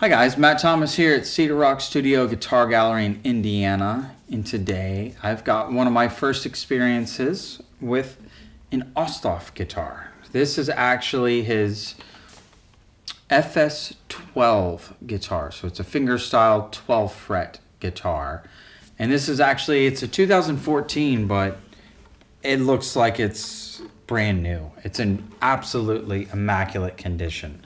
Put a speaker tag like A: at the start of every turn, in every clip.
A: Hi guys, Matt Thomas here at Cedar Rock Studio Guitar Gallery in Indiana, and today I've got one of my first experiences with an Osthoff guitar. This is actually his FS-12 guitar, so it's a fingerstyle 12 fret guitar. And this is actually, it's a 2014, but it looks like it's brand new. It's in absolutely immaculate condition.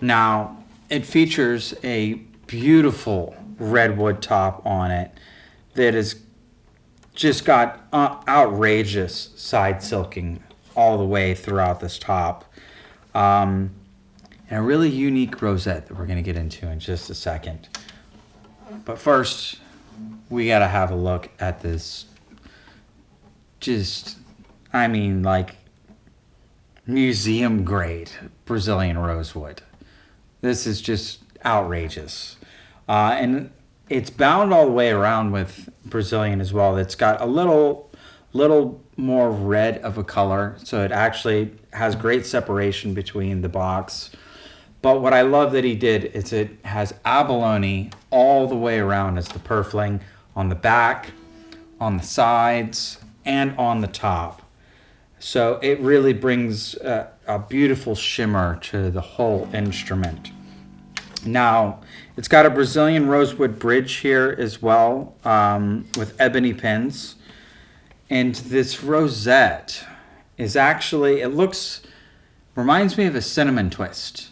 A: Now, it features a beautiful redwood top on it that has just got outrageous side silking all the way throughout this top. And a really unique rosette that we're going to get into in just a second. But first, we got to have a look at this like museum grade Brazilian rosewood. This is just outrageous. And it's bound all the way around with Brazilian as well. It's got a little more red of a color, so it actually has great separation between the box. But what I love that he did is it has abalone all the way around as the purfling on the back, on the sides, and on the top. So it really brings a beautiful shimmer to the whole instrument. Now, it's got a Brazilian rosewood bridge here as well, with ebony pins. And this rosette is actually, reminds me of a cinnamon twist.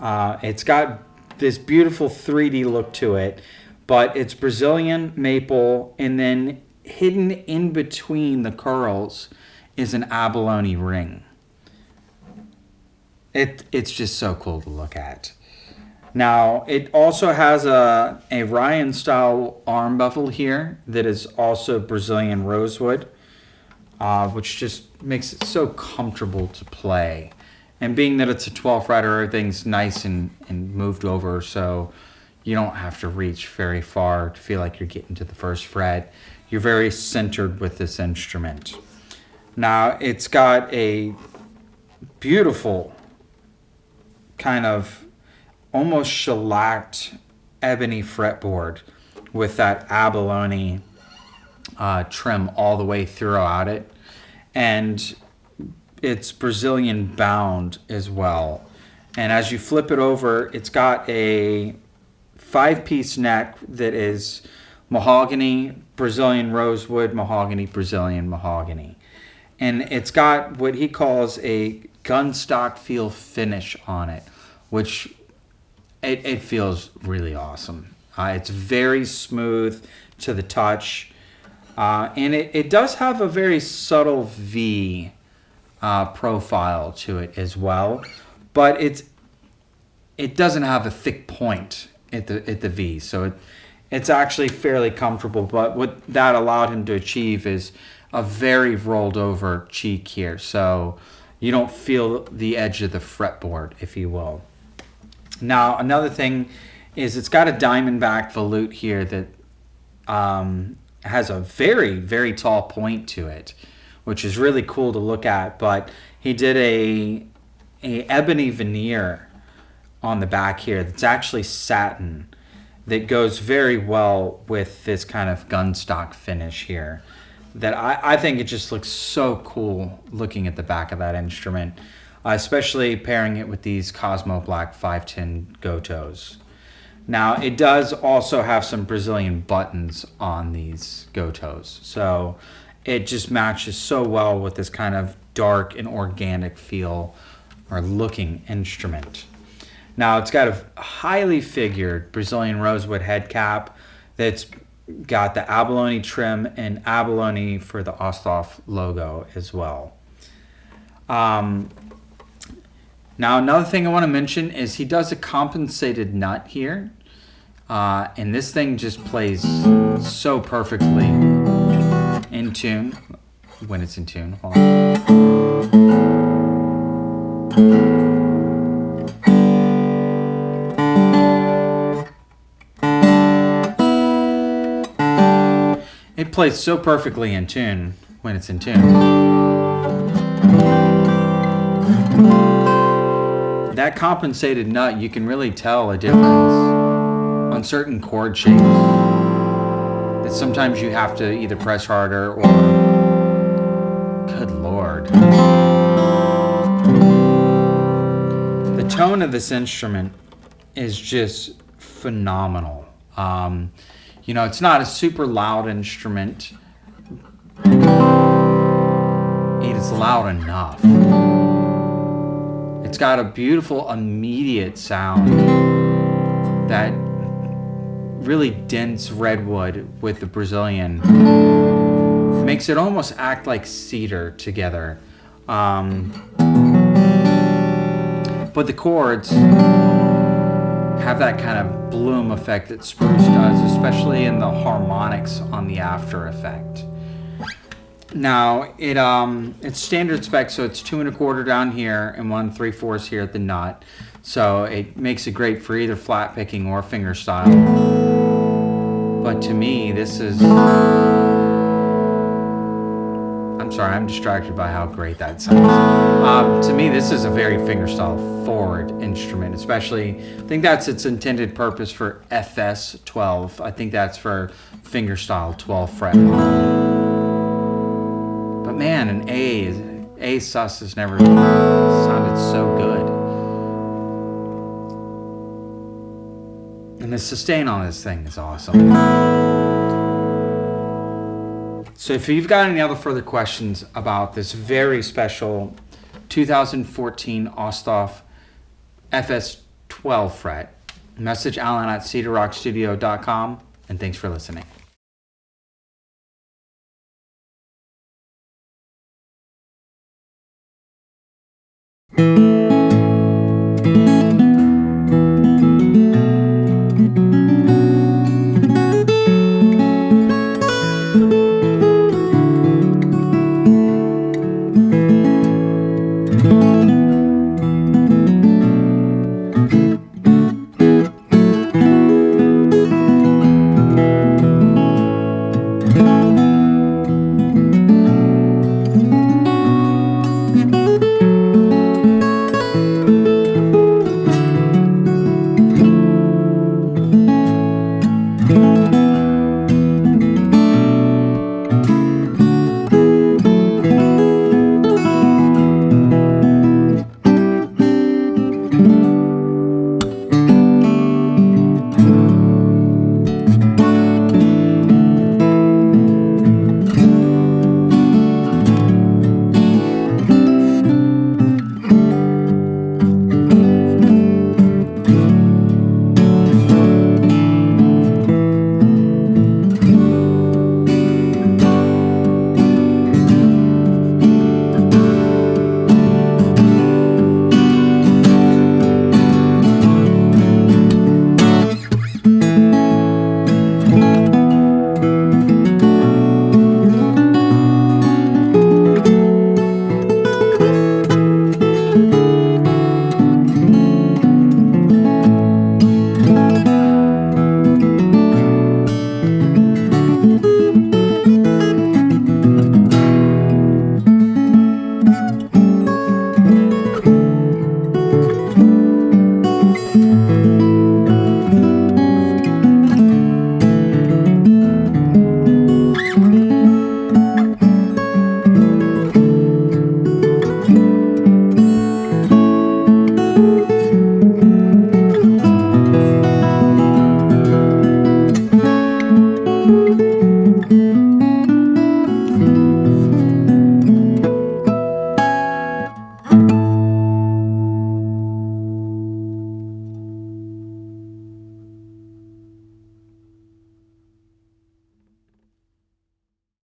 A: It's got this beautiful 3D look to it, but it's Brazilian maple, and then hidden in between the curls is an abalone ring. It's just so cool to look at. Now, it also has a Ryan style arm buckle here that is also Brazilian rosewood, which just makes it so comfortable to play. And being that it's a 12 fretter, everything's nice and moved over, so you don't have to reach very far to feel like you're getting to the first fret. You're very centered with this instrument. Now, it's got a beautiful kind of almost shellacked ebony fretboard with that abalone trim all the way throughout it. And it's Brazilian bound as well. And as you flip it over, it's got a 5-piece neck that is mahogany, Brazilian rosewood, mahogany, Brazilian mahogany. And it's got what he calls a gunstock feel finish on it, which it feels really awesome. It's very smooth to the touch. And it does have a very subtle V profile to it as well. But it doesn't have a thick point at the V. So it's actually fairly comfortable. But what that allowed him to achieve is a very rolled over cheek here, so you don't feel the edge of the fretboard, if you will. Now, another thing is it's got a diamondback volute here that has a very, very tall point to it, which is really cool to look at. But he did a ebony veneer on the back here that's actually satin that goes very well with this kind of gunstock finish here. That I think it just looks so cool looking at the back of that instrument, especially pairing it with these Cosmo Black 510 Gotos. Now, it does also have some Brazilian buttons on these Gotos, so it just matches so well with this kind of dark and organic feel or looking instrument. Now, it's got a highly figured Brazilian rosewood head cap that's got the abalone trim and abalone for the Osthoff logo as well. Now, another thing I want to mention is he does a compensated nut here. And this thing just plays so perfectly in tune when it's in tune. Hold on. It plays so perfectly in tune when it's in tune. that compensated nut, you can really tell a difference on certain chord shapes. That sometimes you have to either press harder or... Good Lord. The tone of this instrument is just phenomenal. You know, it's not a super loud instrument. It is loud enough. It's got a beautiful immediate sound, that really dense redwood with the Brazilian makes it almost act like cedar together. But the chords have that kind of bloom effect that spruce does, especially in the harmonics on the after effect. Now, it's standard spec, so it's 2 1/4 down here and 1 3/4 here at the nut. So it makes it great for either flat picking or fingerstyle. But to me, this is... I'm sorry, I'm distracted by how great that sounds. To me, this is a very fingerstyle forward instrument, especially, I think that's its intended purpose for FS-12. I think that's for fingerstyle 12 fret model. But man, an A sus has never sounded so good. And the sustain on this thing is awesome. So if you've got any other further questions about this very special 2014 Osthoff FS-12 fret, message Alan at cedarrockstudio.com, and thanks for listening.